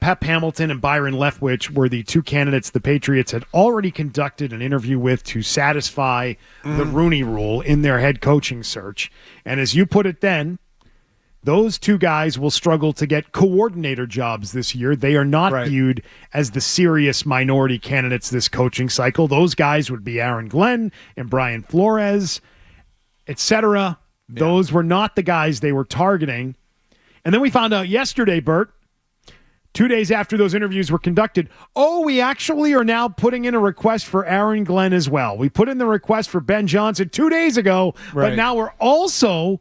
Pep Hamilton and Byron Leftwich were the two candidates the Patriots had already conducted an interview with to satisfy the Rooney Rule in their head coaching search. And as you put it then, those two guys will struggle to get coordinator jobs this year. They are not viewed as the serious minority candidates this coaching cycle. Those guys would be Aaron Glenn and Brian Flores, etc. Yeah. Those were not the guys they were targeting. And then we found out yesterday, Bert, 2 days after those interviews were conducted, we actually are now putting in a request for Aaron Glenn as well. We put in the request for Ben Johnson 2 days ago, but now we're also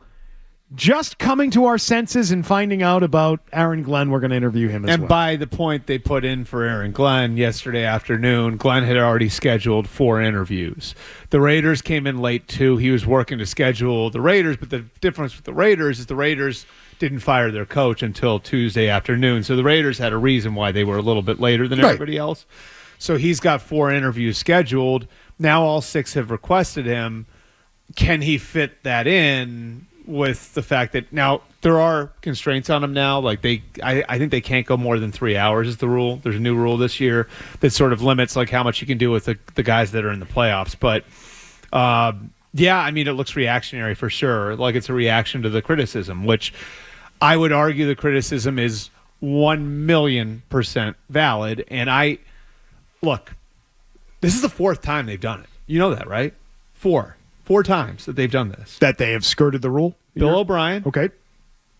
just coming to our senses and finding out about Aaron Glenn. We're going to interview him as well. And by the point they put in for Aaron Glenn yesterday afternoon, Glenn had already scheduled 4 interviews. The Raiders came in late too. He was working to schedule the Raiders, but the difference with the Raiders is the Raiders didn't fire their coach until Tuesday afternoon. So the Raiders had a reason why they were a little bit later than everybody else. So he's got 4 interviews scheduled. Now all 6 have requested him. Can he fit that in with the fact that now there are constraints on him now? Like I think they can't go more than 3 hours is the rule. There's a new rule this year that sort of limits like how much you can do with the guys that are in the playoffs. But yeah, I mean, it looks reactionary for sure. Like it's a reaction to the criticism, which I would argue the criticism is 1,000,000% valid. And look, this is the 4th time they've done it. You know that, right? 4 times that they've done this. That they have skirted the rule? Bill O'Brien. Okay.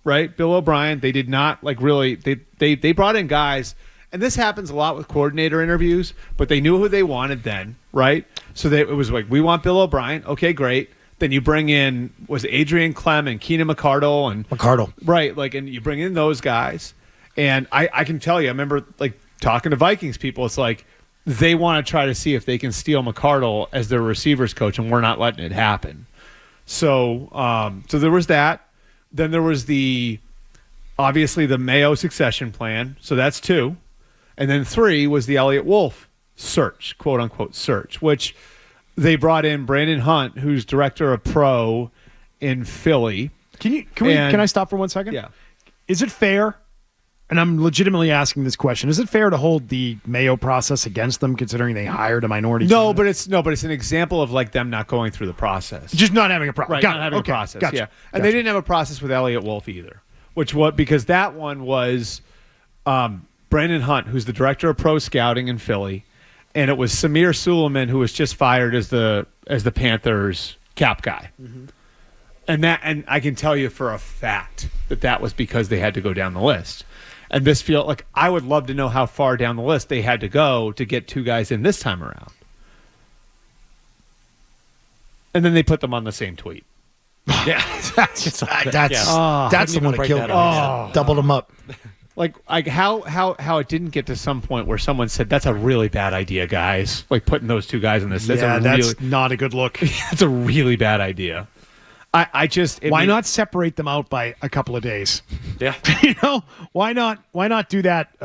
Right? Bill O'Brien. They did not really they brought in guys, and this happens a lot with coordinator interviews, but they knew who they wanted then, right? So it was like, we want Bill O'Brien. Okay, great. Then you bring in, was it Adrian Clem and Keenan McCardle and right, like, and you bring in those guys. And I can tell you, I remember like talking to Vikings people, it's like they want to try to see if they can steal McCardle as their receivers coach, and we're not letting it happen. So there was that. Then there was obviously the Mayo succession plan. So that's 2. And then 3 was the Elliott Wolf search, quote unquote search, which they brought in Brandon Hunt, who's director of pro in Philly. Can I stop for 1 second? Yeah. Is it fair? And I'm legitimately asking this question. Is it fair to hold the Mayo process against them, considering they hired a minority? No, but it's an example of like them not going through the process, just not having a process, right? Not having a process, gotcha. Yeah. And they didn't have a process with Elliott Wolf either, because that one was Brandon Hunt, who's the director of pro scouting in Philly, and it was Samir Suleiman, who was just fired as the Panthers cap guy. Mm-hmm. And I can tell you for a fact that was because they had to go down the list. And this feel like I would love to know how far down the list they had to go to get 2 guys in this time around. And then they put them on the same tweet. Yeah, that's the one that killed me. Doubled them up. Like how it didn't get to some point where someone said that's a really bad idea, guys. Like putting those 2 guys in this. That's not a good look. It's a really bad idea. Why not separate them out by a couple of days? Yeah. Why not do that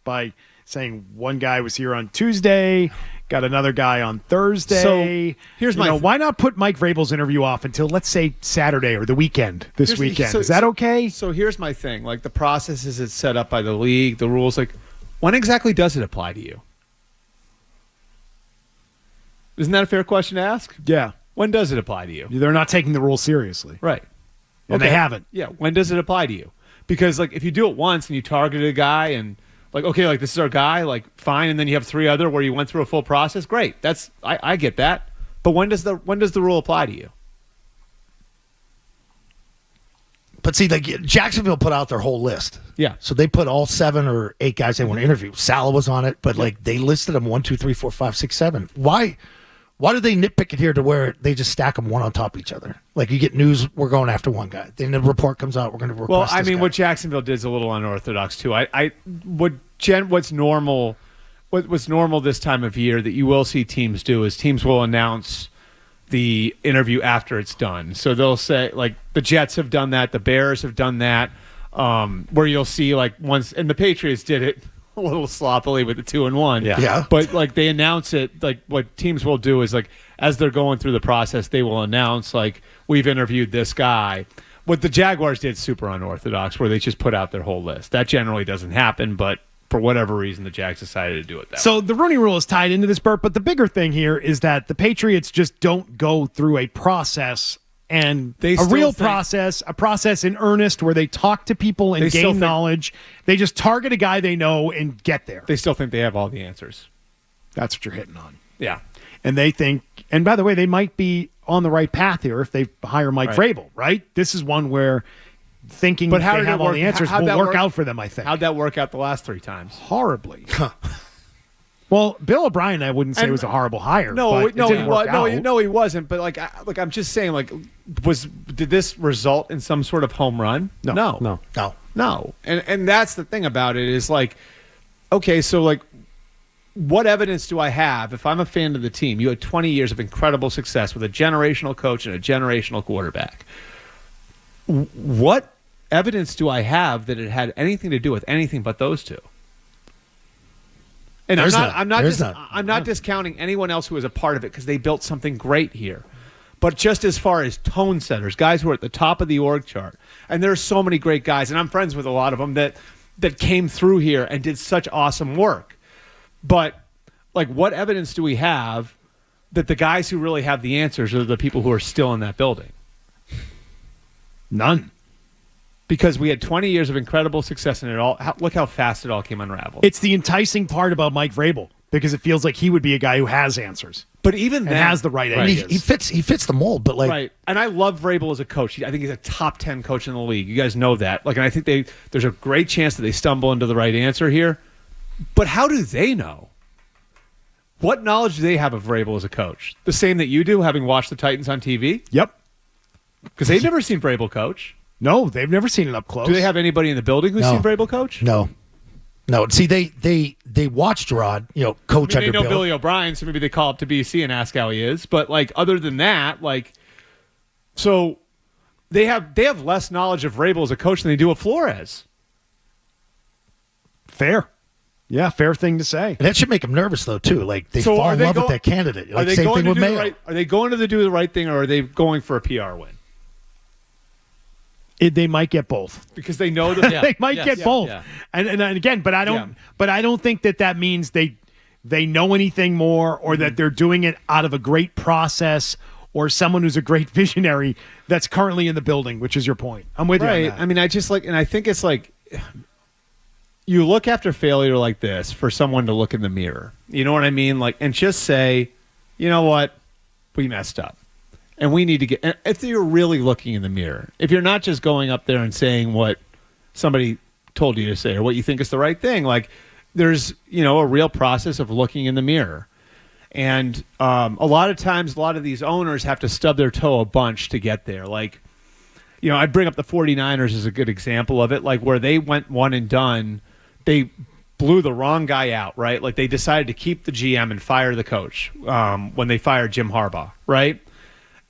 by saying one guy was here on Tuesday, got another guy on Thursday. So here's why not put Mike Vrabel's interview off until, let's say, Saturday or the weekend this weekend? Is that okay? So here's my thing. Like the process is set up by the league, the rules. Like, when exactly does it apply to you? Isn't that a fair question to ask? Yeah. When does it apply to you? They're not taking the rule seriously. Right. And they haven't. Yeah. When does it apply to you? Because like if you do it once and you target a guy and like, okay, like this is our guy, like fine, and then you have 3 other where you went through a full process, great. I get that. But when does the rule apply to you? But see, like Jacksonville put out their whole list. Yeah. So they put all 7 or 8 guys they want to interview. Salah was on it, but like they listed them 1, 2, 3, 4, 5, 6, 7. Why do they nitpick it here to where they just stack them one on top of each other? Like you get news, we're going after one guy. Then the report comes out, we're going to request this guy. What Jacksonville did is a little unorthodox too. What's normal this time of year that you will see teams do is teams will announce the interview after it's done. So they'll say like the Jets have done that, the Bears have done that, where you'll see like once, and the Patriots did it a little sloppily with the 2-1. Yeah. But like they announce it, like what teams will do is like as they're going through the process, they will announce like we've interviewed this guy. What the Jaguars did super unorthodox, where they just put out their whole list. That generally doesn't happen, but for whatever reason, the Jags decided to do it that way. So the Rooney Rule is tied into this, Bert, but the bigger thing here is that the Patriots just don't go through a process and a process in earnest where they talk to people and gain knowledge. They just target a guy they know and get there. They still think they have all the answers. That's what you're hitting on. Yeah. And they think, and by the way, they might be on the right path here if they hire Mike Vrabel, right? This is one where thinking they have all the answers will work out for them, I think. How'd that work out the last 3 times? Horribly. Well, Bill O'Brien, I wouldn't say was a horrible hire. No, it didn't work out. No, he wasn't. But I'm just saying, did this result in some sort of home run? No. And that's the thing about it is okay, so what evidence do I have if I'm a fan of the team? You had 20 years of incredible success with a generational coach and a generational quarterback. What evidence do I have that it had anything to do with anything but those two? And I'm not discounting anyone else who was a part of it because they built something great here. But just as far as tone setters, guys who are at the top of the org chart, and there's so many great guys, and I'm friends with a lot of them that came through here and did such awesome work. But what evidence do we have that the guys who really have the answers are the people who are still in that building? None. Because we had 20 years of incredible success in it all. Look how fast it all came unraveled. It's the enticing part about Mike Vrabel because it feels like he would be a guy who has answers. But even then, has the right ideas. He fits the mold, but right. And I love Vrabel as a coach. I think he's a top 10 coach in the league. You guys know that. And I think there's a great chance that they stumble into the right answer here. But how do they know? What knowledge do they have of Vrabel as a coach? The same that you do, having watched the Titans on TV? Yep. Because they've never seen Vrabel coach. No, they've never seen it up close. Do they have anybody in the building who's seen Vrabel coach? No. See, they watched Rod, coach under Bill. They know Bill. Billy O'Brien, so maybe they call up to BC and ask how he is. But other than that, so they have less knowledge of Vrabel as a coach than they do of Flores. Fair. Yeah, fair thing to say. And that should make them nervous, though, too. They fall in love with that candidate. Same thing with Mayo. Are they going to do the right thing, or are they going for a PR win? They might get both because they know that they might get both. Yeah. And again, but I don't think that means they know anything more or that they're doing it out of a great process or someone who's a great visionary that's currently in the building, which is your point. I'm with you on that. I mean, I just and I think it's you look after failure like this for someone to look in the mirror. You know what I mean? And just say, you know what? We messed up. And we need to get, if you're really looking in the mirror, if you're not just going up there and saying what somebody told you to say or what you think is the right thing, there's, a real process of looking in the mirror. And a lot of times, a lot of these owners have to stub their toe a bunch to get there. I bring up the 49ers as a good example of it, where they went one and done, they blew the wrong guy out, right? They decided to keep the GM and fire the coach when they fired Jim Harbaugh, right?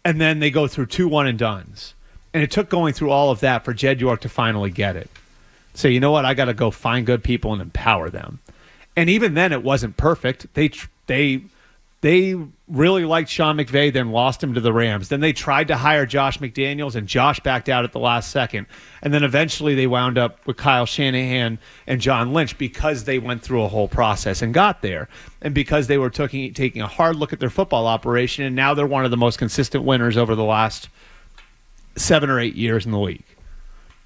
And then they go through 2 one-and-dones. And it took going through all of that for Jed York to finally get it. Say, you know what? I got to go find good people and empower them. And even then, it wasn't perfect. They really liked Sean McVay, then lost him to the Rams. Then they tried to hire Josh McDaniels, and Josh backed out at the last second. And then eventually they wound up with Kyle Shanahan and John Lynch because they went through a whole process and got there. And because they were taking a hard look at their football operation, and now they're one of the most consistent winners over the last 7 or 8 years in the league.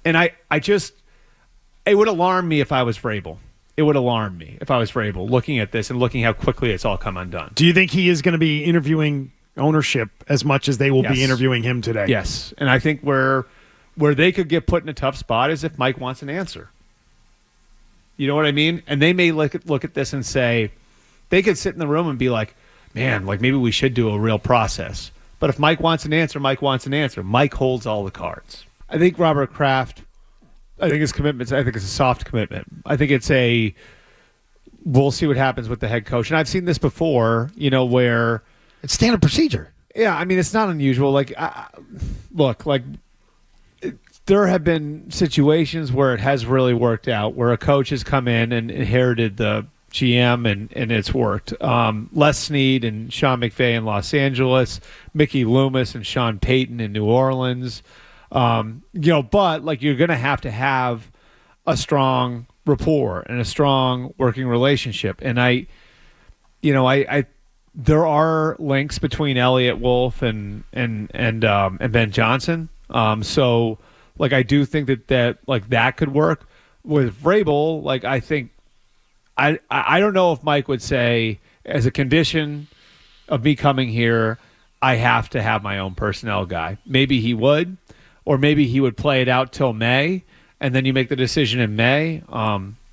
And it would alarm me if I was Vrabel. It would alarm me if I was Vrabel looking at this and looking how quickly it's all come undone. Do you think he is going to be interviewing ownership as much as they will be interviewing him today? Yes. And I think where they could get put in a tough spot is if Mike wants an answer. You know what I mean? And they may look at this and say, they could sit in the room and be like, man, maybe we should do a real process. But if Mike wants an answer, Mike wants an answer. Mike holds all the cards. I think Robert Kraft, his commitment, I think it's a soft commitment. I think it's we'll see what happens with the head coach. And I've seen this before, where it's standard procedure. Yeah, I mean, it's not unusual. There have been situations where it has really worked out, where a coach has come in and inherited the GM and it's worked. Les Snead and Sean McVay in Los Angeles, Mickey Loomis and Sean Payton in New Orleans. But you're going to have a strong rapport and a strong working relationship. And I there are links between Elliott Wolf and Ben Johnson. So like I do think that like that could work with Vrabel. Like I think I don't know if Mike would say as a condition of me coming here, I have to have my own personnel guy. Maybe he would, or maybe he would play it out till May, and then you make the decision in May.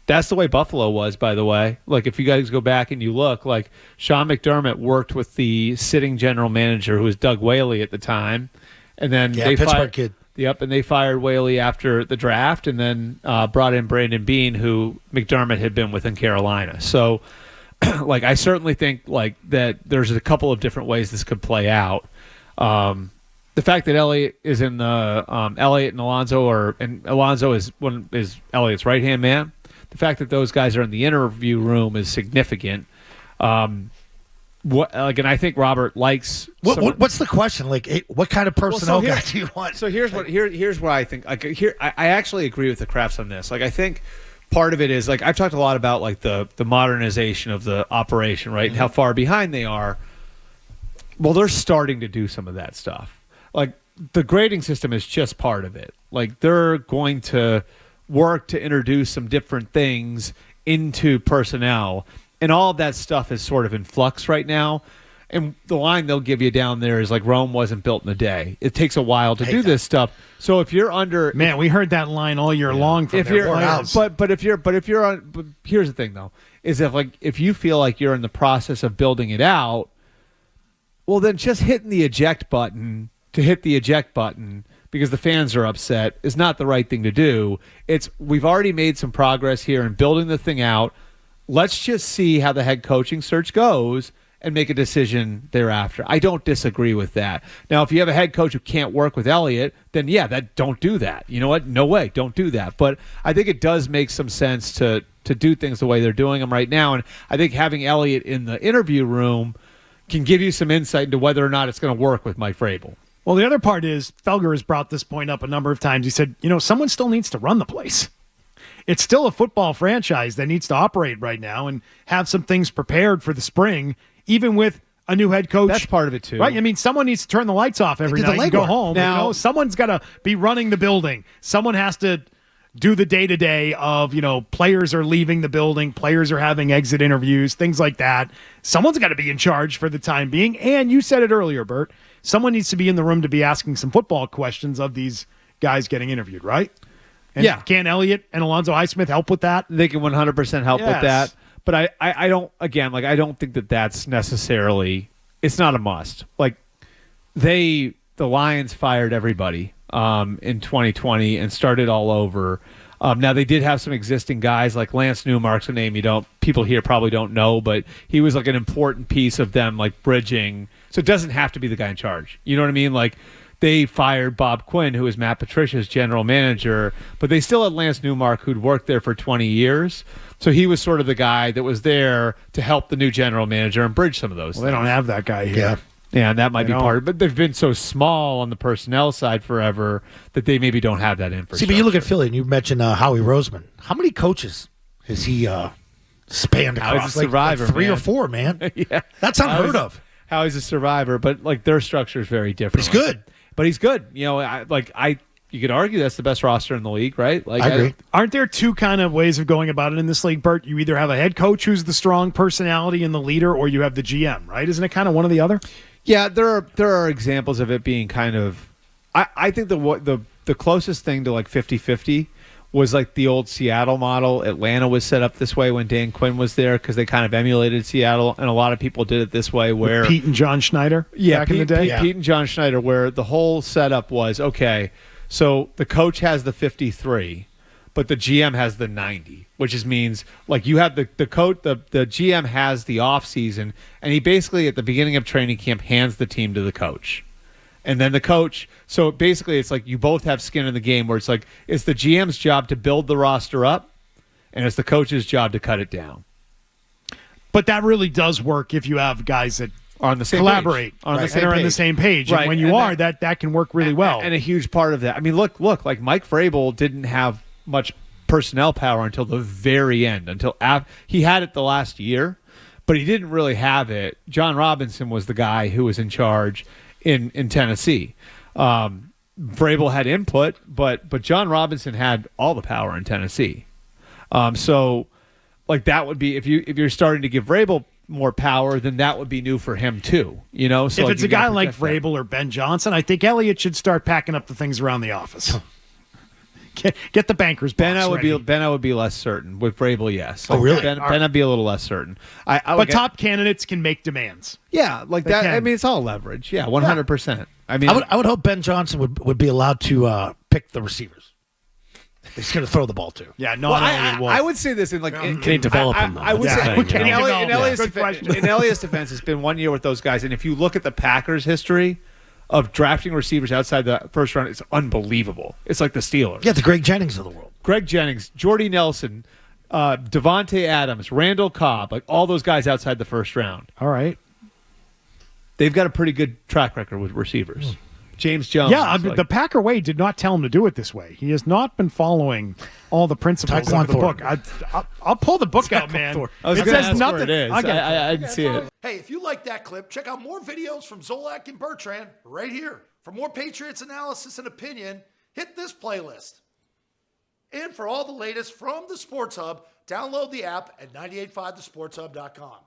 That's the way Buffalo was, by the way. Like, if you guys go back and you look, like, Sean McDermott worked with the sitting general manager, who was Doug Whaley at the time. And then they Pittsburgh fired, kid. Yep, and they fired Whaley after the draft and then brought in Brandon Beane, who McDermott had been with in Carolina. So, like, I certainly think, like, that there's a couple of different ways this could play out. The fact that Elliott is in the Elliott and Alonso, and Alonso is Elliott's right-hand man. The fact that those guys are in the interview room is significant. And I think Robert likes. What's the question? Like, what kind of personnel guy do you want? So here's what I think. Like, I actually agree with the Crafts on this. Like, I think part of it is, like, I've talked a lot about, like, the modernization of the operation, right, and how far behind they are. Well, they're starting to do some of that stuff. Like, the grading system is just part of it. Like, they're going to work to introduce some different things into personnel, and all of that stuff is sort of in flux right now. And the line they'll give you down there is like, Rome wasn't built in a day. It takes a while to do this stuff. So if you're under, we heard that line all year long from their players. But if you're on, but here's the thing though, is if you feel like you're in the process of building it out, well, then just hitting the eject button to hit the eject button because the fans are upset is not the right thing to do. We've already made some progress here in building the thing out. Let's just see how the head coaching search goes and make a decision thereafter. I don't disagree with that. Now, if you have a head coach who can't work with Elliott, then don't do that. You know what? No way, don't do that. But I think it does make some sense to do things the way they're doing them right now. And I think having Elliott in the interview room can give you some insight into whether or not it's going to work with Mike Vrabel. Well, the other part is Felger has brought this point up a number of times. He said, someone still needs to run the place. It's still a football franchise that needs to operate right now and have some things prepared for the spring, even with a new head coach. That's part of it, too. Right? I mean, someone needs to turn the lights off every night and go home. Now, someone's got to be running the building. Someone has to do the day-to-day of, players are leaving the building, players are having exit interviews, things like that. Someone's got to be in charge for the time being. And you said it earlier, Bert, someone needs to be in the room to be asking some football questions of these guys getting interviewed, right? And can Elliott and Alonzo Highsmith help with that? They can 100% help with that. But I don't, again, like, I don't think that that's necessarily, it's not a must. Like, the Lions fired everybody in 2020 and started all over. Now, they did have some existing guys, like Lance Newmark's a name people here probably don't know, but he was like an important piece of them, like, bridging. So it doesn't have to be the guy in charge. You know what I mean? Like, they fired Bob Quinn, who was Matt Patricia's general manager, but they still had Lance Newmark, who'd worked there for 20 years. So he was sort of the guy that was there to help the new general manager and bridge some of those things. They don't have that guy here. Yeah, and that might be part of it. But they've been so small on the personnel side forever that they maybe don't have that infrastructure. See, but you look at Philly, and you mentioned Howie Roseman. How many coaches has he spanned across? Howie's a survivor, like 3 man. or 4, man. Yeah. That's unheard of. Howie's a survivor, but, like, their structure is very different. But he's good. You could argue that's the best roster in the league, right? Like, I agree. Aren't there two kind of ways of going about it in this league, Bert? You either have a head coach who's the strong personality and the leader, or you have the GM, right? Isn't it kind of one or the other? Yeah, there are examples of it being kind of. I think the closest thing to like 50-50 was like the old Seattle model. Atlanta was set up this way when Dan Quinn was there because they kind of emulated Seattle, and a lot of people did it this way where Pete and John Schneider back in the day. Pete and John Schneider, where the whole setup was, okay, so the coach has the 53, but the GM has the 90, which means like you have the coach, the GM has the off season, and he basically at the beginning of training camp hands the team to the coach. And then the coach, so basically it's like you both have skin in the game where it's like it's the GM's job to build the roster up and it's the coach's job to cut it down. But that really does work if you have guys that are on the same collaborate page. and are on the same page. Right. And when you are, that can work really well. And a huge part of that. I mean, look, like Mike Vrabel didn't have much personnel power until the very end, he had it the last year, but he didn't really have it. John Robinson was the guy who was in charge in Tennessee. Vrabel had input, but John Robinson had all the power in Tennessee. So like that would be if you're starting to give Vrabel more power, then that would be new for him too. So if like, it's a guy like Vrabel or Ben Johnson, I think Elliott should start packing up the things around the office. Get the banker's box ready. Ben, I would be less certain. With Vrabel, yes. Oh, really? Ben, I'd be a little less certain. But top candidates can make demands. Yeah, like that. can. I mean, it's all leverage. Yeah, 100%. I mean, I would hope Ben Johnson would be allowed to pick the receivers. He's going to throw the ball to. Yeah, I would say this in like Can he develop them? I would say Can he in develop? Elliott's defense, it's been 1 year with those guys, and if you look at the Packers' history of drafting receivers outside the first round, it's unbelievable. It's like the Steelers. Yeah, the Greg Jennings of the world. Greg Jennings, Jordy Nelson, Devontae Adams, Randall Cobb, like all those guys outside the first round. All right. They've got a pretty good track record with receivers. James Jones. Yeah, the Packer way did not tell him to do it this way. He has not been following all the principles of the book. I'll pull the book out, man. I was it going to says ask nothing. where it is. I didn't see it. Hey, if you like that clip, check out more videos from Zolak and Bertrand right here. For more Patriots analysis and opinion, hit this playlist. And for all the latest from the Sports Hub, download the app at 985thesportshub.com.